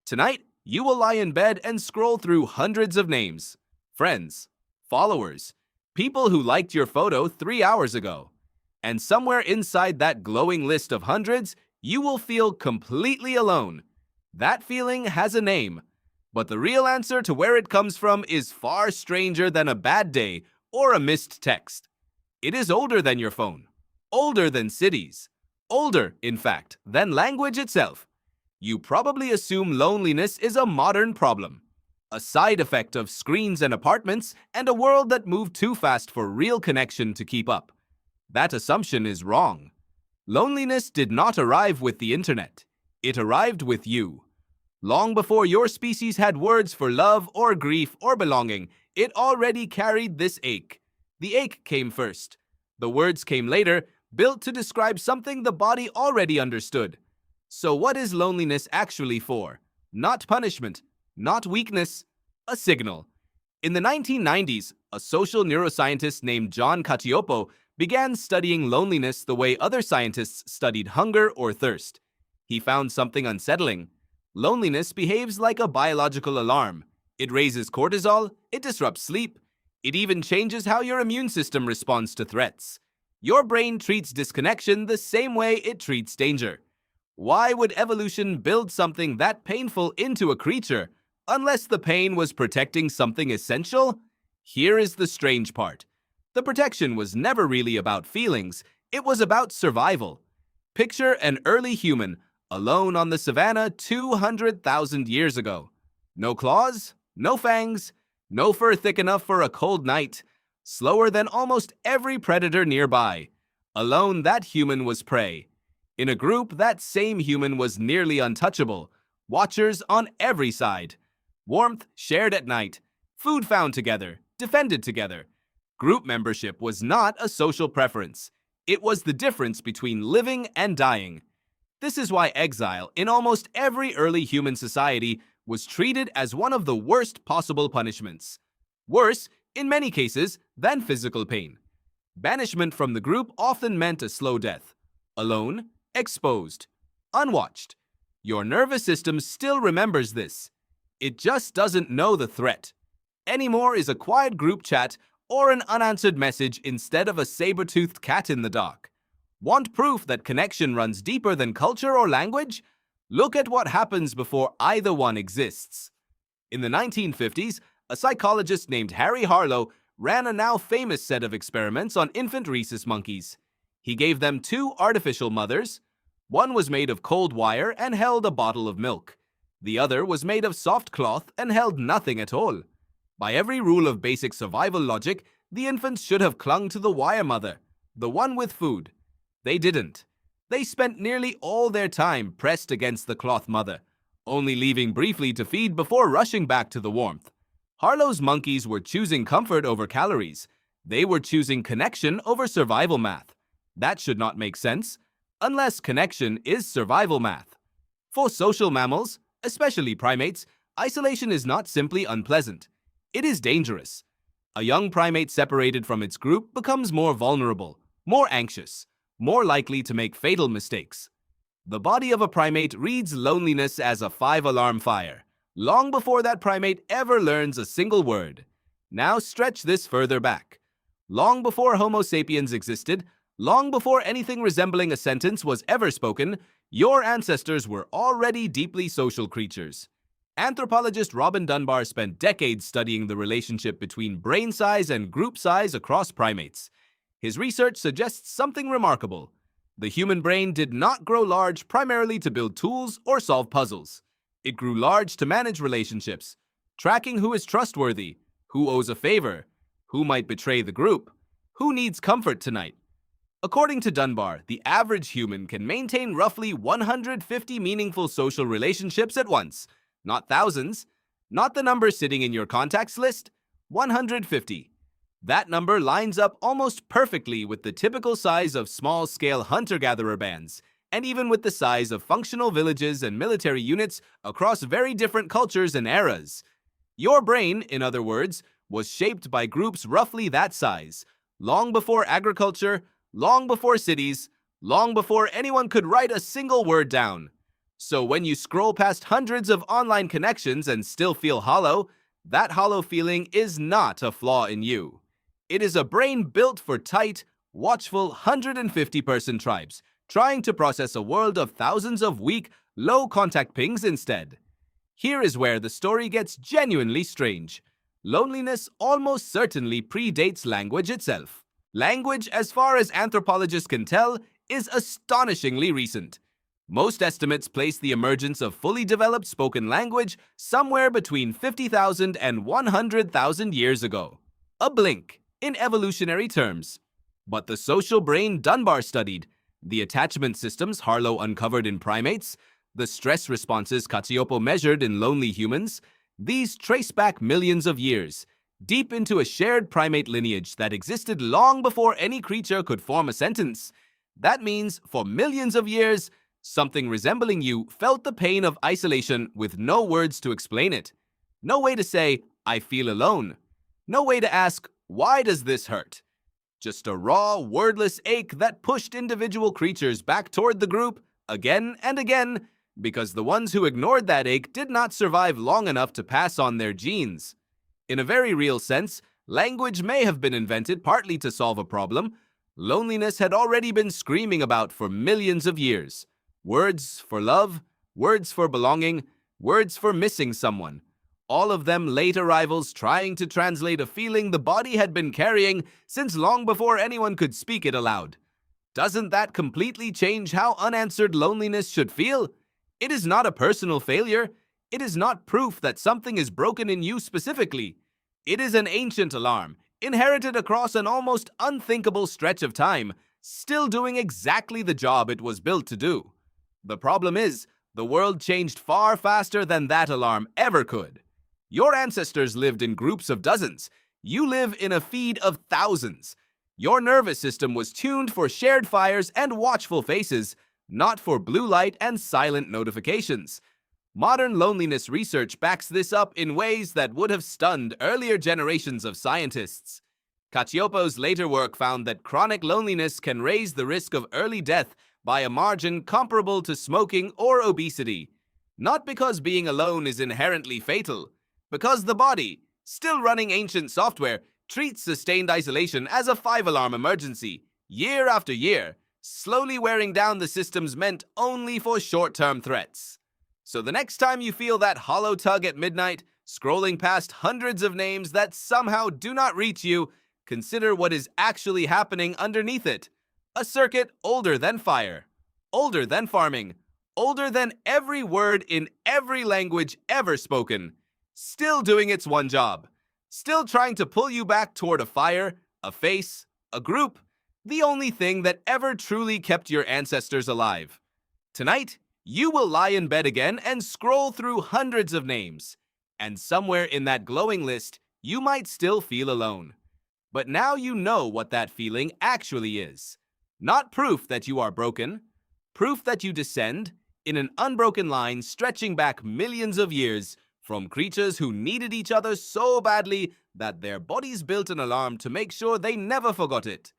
Tonight, you will lie in bed and scroll through hundreds of names, friends, followers, people who liked your photo 3 hours ago. And somewhere inside that glowing list of hundreds, you will feel completely alone. That feeling has a name, but the real answer to where it comes from is far stranger than a bad day or a missed text. It is older than your phone, older than cities, older, in fact, than language itself. You probably assume loneliness is a modern problem, a side effect of screens and apartments and a world that moved too fast for real connection to keep up. That assumption is wrong. Loneliness did not arrive with the internet. It arrived with you. Long before your species had words for love or grief or belonging, it already carried this ache. The ache came first. The words came later, built to describe something the body already understood. So what is loneliness actually for? Not punishment, not weakness, a signal. In the 1990s, a social neuroscientist named John Cacioppo began studying loneliness the way other scientists studied hunger or thirst. He found something unsettling. Loneliness behaves like a biological alarm. It raises cortisol, it disrupts sleep, it even changes how your immune system responds to threats. Your brain treats disconnection the same way it treats danger. Why would evolution build something that painful into a creature, unless the pain was protecting something essential? Here is the strange part. The protection was never really about feelings, it was about survival. Picture an early human, alone on the savannah 200,000 years ago. No claws, no fangs, no fur thick enough for a cold night, slower than almost every predator nearby. Alone, that human was prey. In a group, that same human was nearly untouchable. Watchers on every side. Warmth shared at night. Food found together, defended together. Group membership was not a social preference. It was the difference between living and dying. This is why exile in almost every early human society was treated as one of the worst possible punishments. Worse, in many cases, than physical pain. Banishment from the group often meant a slow death. Alone, exposed, unwatched. Your nervous system still remembers this. It just doesn't know the threat. Anymore is a quiet group chat or an unanswered message instead of a saber-toothed cat in the dark. Want proof that connection runs deeper than culture or language? Look at what happens before either one exists. In the 1950s, a psychologist named Harry Harlow ran a now famous set of experiments on infant rhesus monkeys. He gave them 2 artificial mothers. One was made of cold wire and held a bottle of milk. The other was made of soft cloth and held nothing at all. By every rule of basic survival logic, the infants should have clung to the wire mother, the one with food. They didn't. They spent nearly all their time pressed against the cloth mother, only leaving briefly to feed before rushing back to the warmth. Harlow's monkeys were choosing comfort over calories. They were choosing connection over survival math. That should not make sense, unless connection is survival math. For social mammals, especially primates, isolation is not simply unpleasant. It is dangerous. A young primate separated from its group becomes more vulnerable, more anxious, more likely to make fatal mistakes. The body of a primate reads loneliness as a 5-alarm fire, long before that primate ever learns a single word. Now stretch this further back. Long before Homo sapiens existed, long before anything resembling a sentence was ever spoken, your ancestors were already deeply social creatures. Anthropologist Robin Dunbar spent decades studying the relationship between brain size and group size across primates. His research suggests something remarkable. The human brain did not grow large primarily to build tools or solve puzzles. It grew large to manage relationships, tracking who is trustworthy, who owes a favor, who might betray the group, who needs comfort tonight. According to Dunbar, the average human can maintain roughly 150 meaningful social relationships at once. Not thousands, not the number sitting in your contacts list, 150. That number lines up almost perfectly with the typical size of small-scale hunter-gatherer bands, and even with the size of functional villages and military units across very different cultures and eras. Your brain, in other words, was shaped by groups roughly that size, long before agriculture, long before cities, long before anyone could write a single word down. So when you scroll past hundreds of online connections and still feel hollow, that hollow feeling is not a flaw in you. It is a brain built for tight, watchful 150-person tribes, trying to process a world of thousands of weak, low-contact pings instead. Here is where the story gets genuinely strange. Loneliness almost certainly predates language itself. Language, as far as anthropologists can tell, is astonishingly recent. Most estimates place the emergence of fully developed spoken language somewhere between 50,000 and 100,000 years ago. A blink, in evolutionary terms. But the social brain Dunbar studied, the attachment systems Harlow uncovered in primates, the stress responses Cacioppo measured in lonely humans, these trace back millions of years, deep into a shared primate lineage that existed long before any creature could form a sentence. That means, for millions of years, something resembling you felt the pain of isolation with no words to explain it. No way to say, I feel alone. No way to ask, why does this hurt? Just a raw, wordless ache that pushed individual creatures back toward the group again and again, because the ones who ignored that ache did not survive long enough to pass on their genes. In a very real sense, language may have been invented partly to solve a problem loneliness had already been screaming about for millions of years. Words for love, words for belonging, words for missing someone. All of them late arrivals trying to translate a feeling the body had been carrying since long before anyone could speak it aloud. Doesn't that completely change how unanswered loneliness should feel? It is not a personal failure. It is not proof that something is broken in you specifically. It is an ancient alarm, inherited across an almost unthinkable stretch of time, still doing exactly the job it was built to do. The problem is, the world changed far faster than that alarm ever could. Your ancestors lived in groups of dozens. You live in a feed of thousands. Your nervous system was tuned for shared fires and watchful faces, not for blue light and silent notifications. Modern loneliness research backs this up in ways that would have stunned earlier generations of scientists. Cacioppo's later work found that chronic loneliness can raise the risk of early death by a margin comparable to smoking or obesity. Not because being alone is inherently fatal, because the body, still running ancient software, treats sustained isolation as a 5-alarm emergency, year after year, slowly wearing down the systems meant only for short-term threats. So the next time you feel that hollow tug at midnight, scrolling past hundreds of names that somehow do not reach you, consider what is actually happening underneath it. A circuit older than fire, older than farming, older than every word in every language ever spoken, still doing its one job, still trying to pull you back toward a fire, a face, a group, the only thing that ever truly kept your ancestors alive. Tonight, you will lie in bed again and scroll through hundreds of names, and somewhere in that glowing list, you might still feel alone. But now you know what that feeling actually is. Not proof that you are broken, proof that you descend in an unbroken line stretching back millions of years from creatures who needed each other so badly that their bodies built an alarm to make sure they never forgot it.